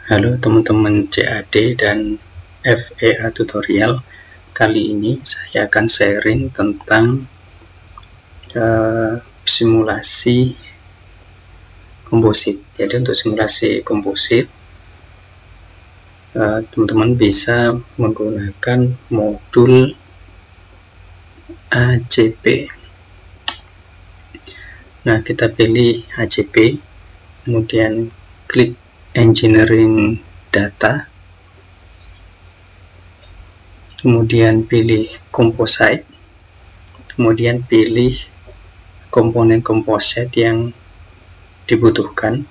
Halo teman-teman CAD dan FEA tutorial. Kali ini saya akan sharing tentang simulasi komposit. Jadi untuk simulasi komposit, teman-teman bisa menggunakan modul ACP. Nah, kita pilih ACP, kemudian klik Engineering Data, kemudian pilih Composite, kemudian pilih komponen komposit yang dibutuhkan.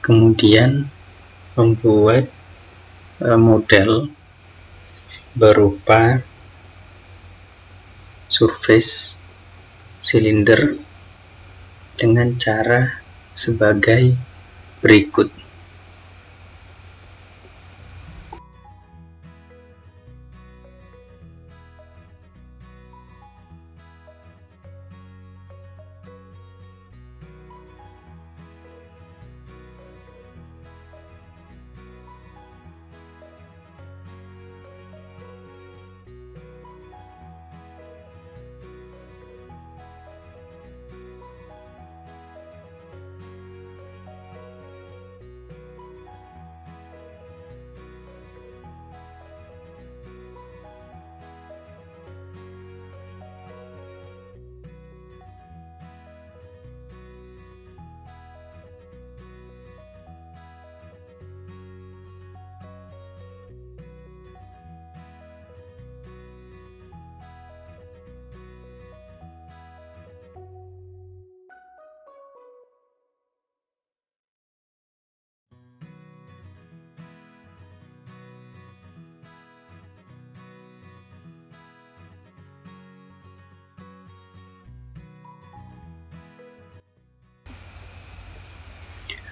Kemudian membuat model berupa surface silinder dengan cara sebagai berikut.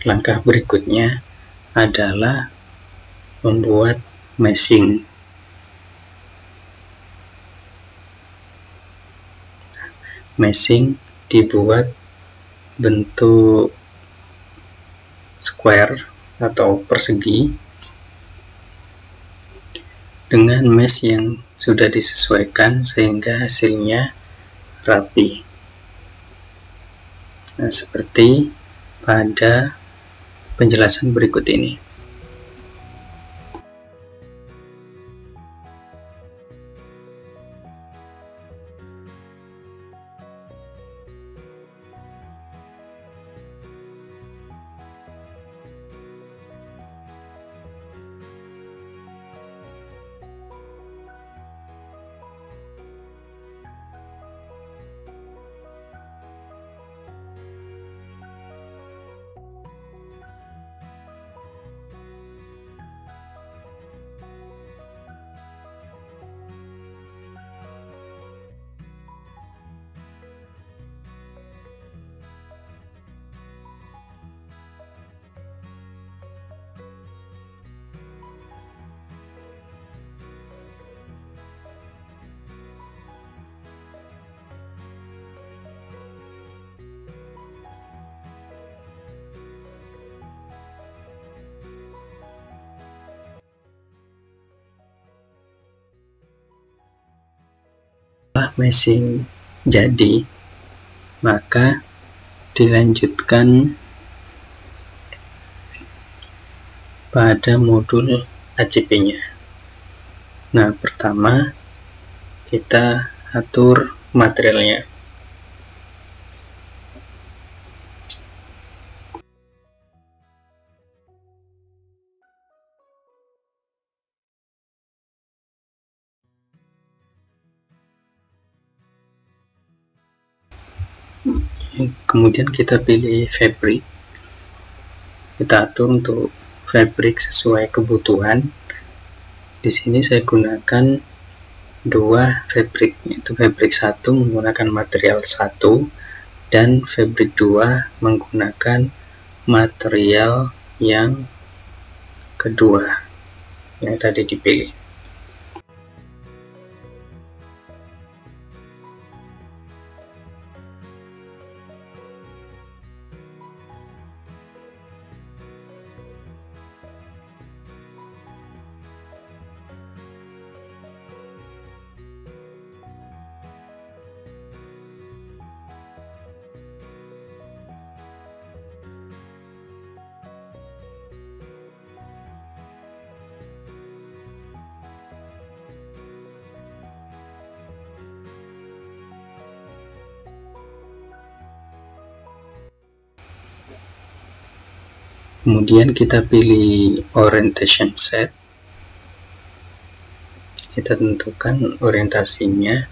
Langkah berikutnya adalah membuat meshing. Meshing dibuat bentuk square atau persegi dengan mesh yang sudah disesuaikan sehingga hasilnya rapi. Nah, seperti pada penjelasan berikut ini. Setelah meshing jadi, maka dilanjutkan pada modul ACP-nya. Nah, pertama kita atur materialnya. Kemudian kita pilih fabric, kita atur untuk fabric sesuai kebutuhan. Di sini saya gunakan dua fabric, yaitu fabric 1 menggunakan material 1 dan Fabric 2 menggunakan material yang kedua yang tadi dipilih. Kemudian kita pilih orientation set, kita tentukan orientasinya.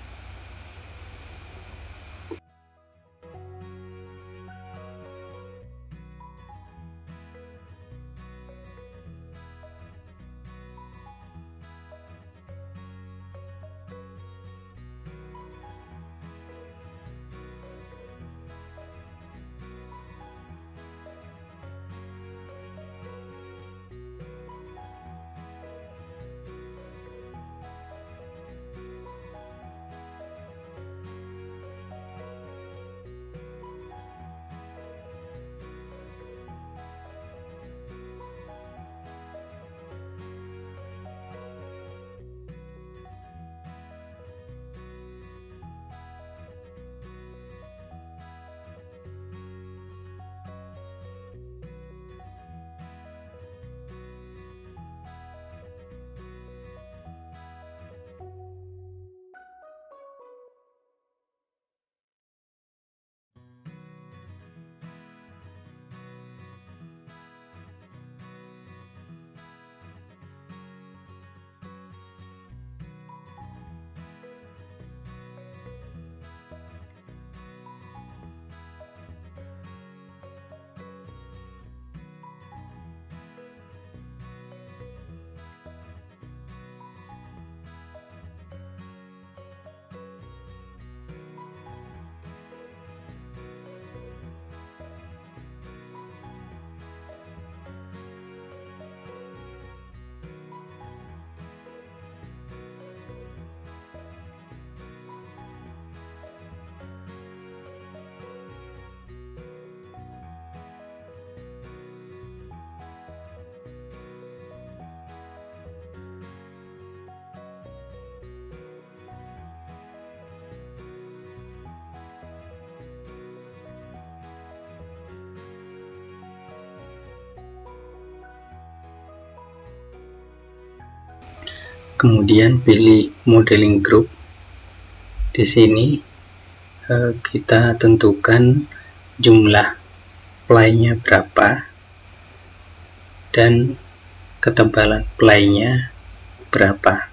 Kemudian pilih modeling group. Di sini kita tentukan jumlah ply-nya berapa dan ketebalan ply-nya berapa.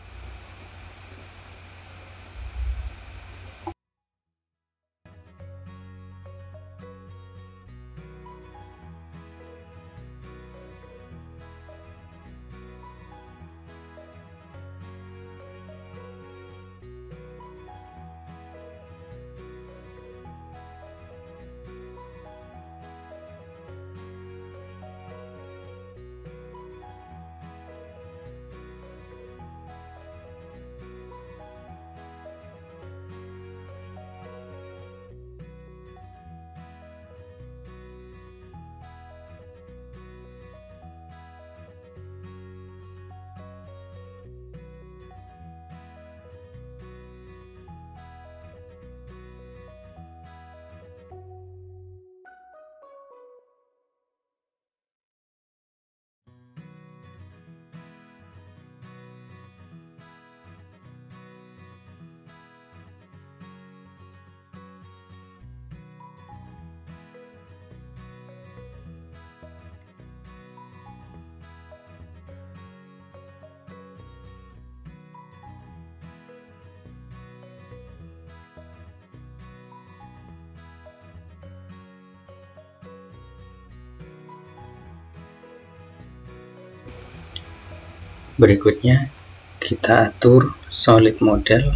Berikutnya kita atur solid model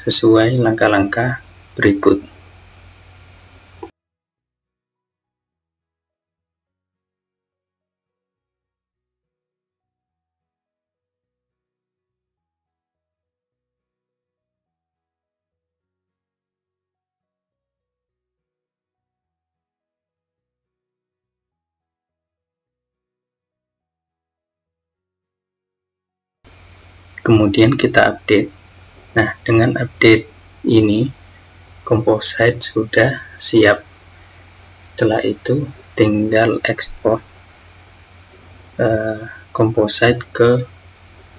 sesuai langkah-langkah berikut. kemudian kita update. Nah, dengan update ini composite sudah siap. Setelah itu tinggal ekspor composite ke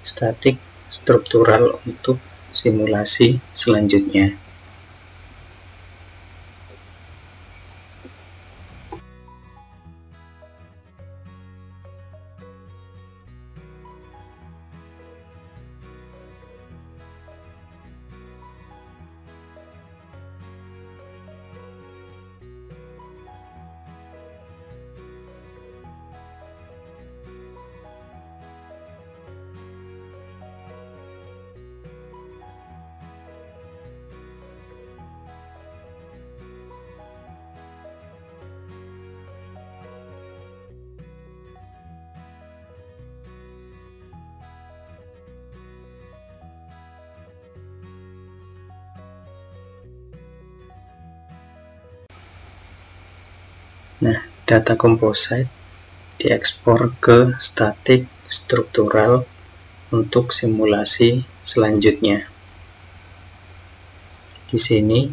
static struktural untuk simulasi selanjutnya. Nah, data composite diekspor ke static struktural untuk simulasi selanjutnya. Di sini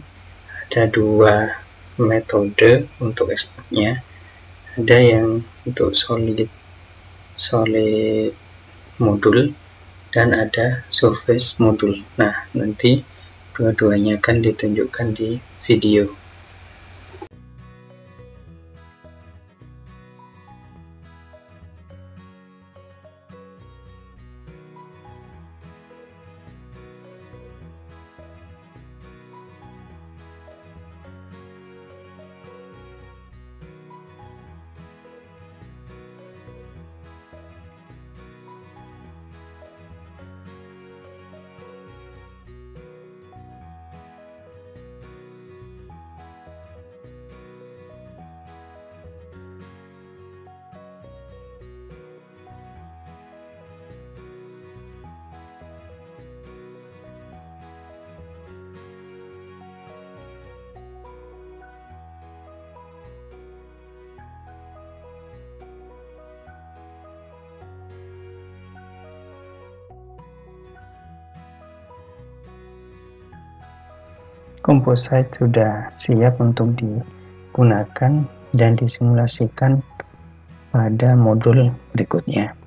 ada dua metode untuk ekspornya. Ada yang untuk solid modul dan ada surface modul. Nah, nanti dua-duanya akan ditunjukkan di video. Composite sudah siap untuk digunakan dan disimulasikan pada modul berikutnya.